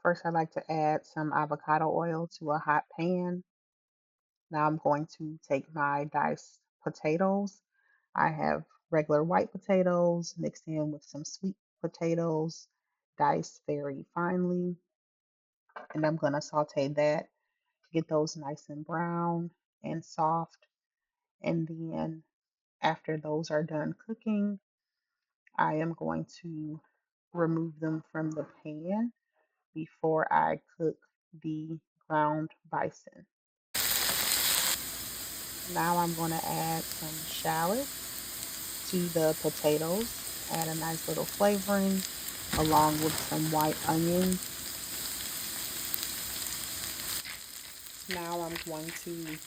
First, I like to add some avocado oil to a hot pan. Now I'm going to take my diced potatoes. I have regular white potatoes mixed in with some sweet potatoes, diced very finely. And I'm going to saute that, get those nice and brown and soft. And then after those are done cooking, I am going to remove them from the pan before I cook the ground bison. Now I'm going to add some shallots to the potatoes, add a nice little flavoring along with some white onions. Now I'm going to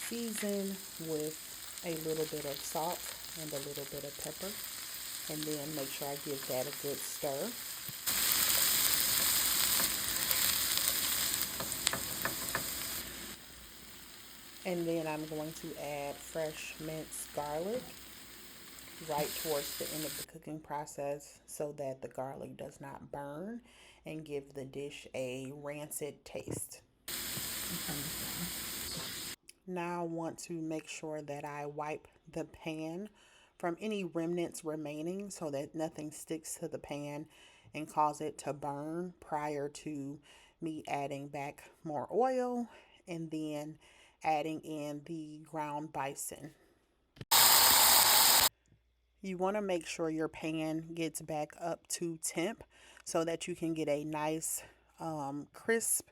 season with a little bit of salt and a little bit of pepper, and then make sure I give that a good stir. And then I'm going to add fresh minced garlic right towards the end of the cooking process so that the garlic does not burn and give the dish a rancid taste. Now I want to make sure that I wipe the pan from any remnants remaining so that nothing sticks to the pan and cause it to burn prior to me adding back more oil and then adding in the ground bison. You want to make sure your pan gets back up to temp so that you can get a nice crisp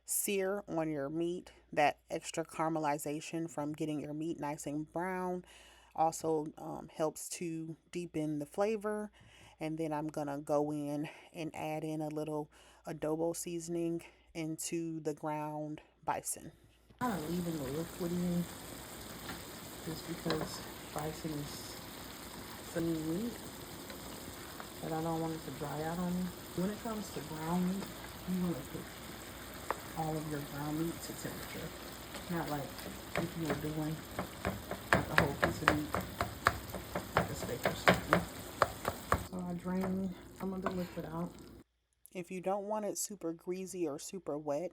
sear on your meat. That extra caramelization from getting your meat nice and brown also helps to deepen the flavor. And then I'm going to go in and add in a little adobo seasoning into the ground bison. I'm kind of leaving the liquid in just because bison is some meat, but I don't want it to dry out on me. When it comes to ground meat, you want to cook all of your ground meat to temperature. Not like if you were doing like a whole piece of meat, like a steak or something. So I drain some of the liquid out. If you don't want it super greasy or super wet,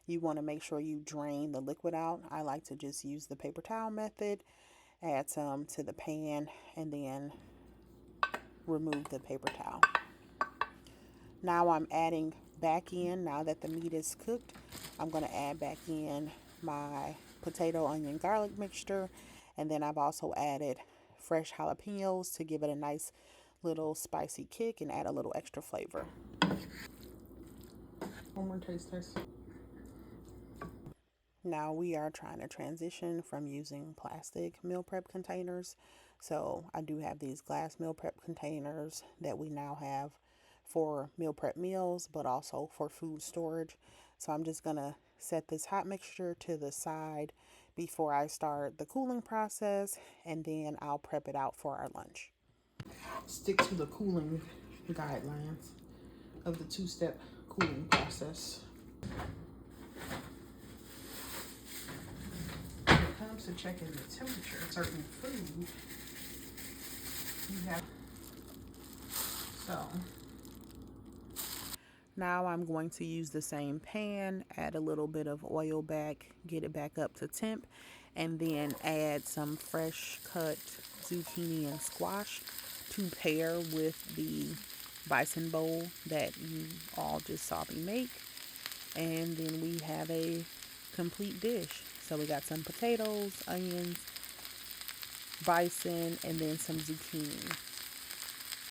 you want to make sure you drain the liquid out. I like to just use the paper towel method, add some to the pan, and then remove the paper towel. Now I'm adding back in, now that the meat is cooked, I'm going to add back in my potato, onion, garlic mixture. And then I've also added fresh jalapeños to give it a nice little spicy kick and add a little extra flavor. One more taste test. Now we are trying to transition from using plastic meal prep containers. So I do have these glass meal prep containers that we now have for meal prep meals, but also for food storage. So I'm just gonna set this hot mixture to the side before I start the cooling process, and then I'll prep it out for our lunch. Stick to the cooling guidelines of the two-step cooling process. When it comes to checking the temperature of certain food, you have so now I'm going to use the same pan, add a little bit of oil back, get it back up to temp, and then add some fresh cut zucchini and squash to pair with the bison bowl that you all just saw me make. And then we have a complete dish. So we got some potatoes, onions, bison, and then some zucchini.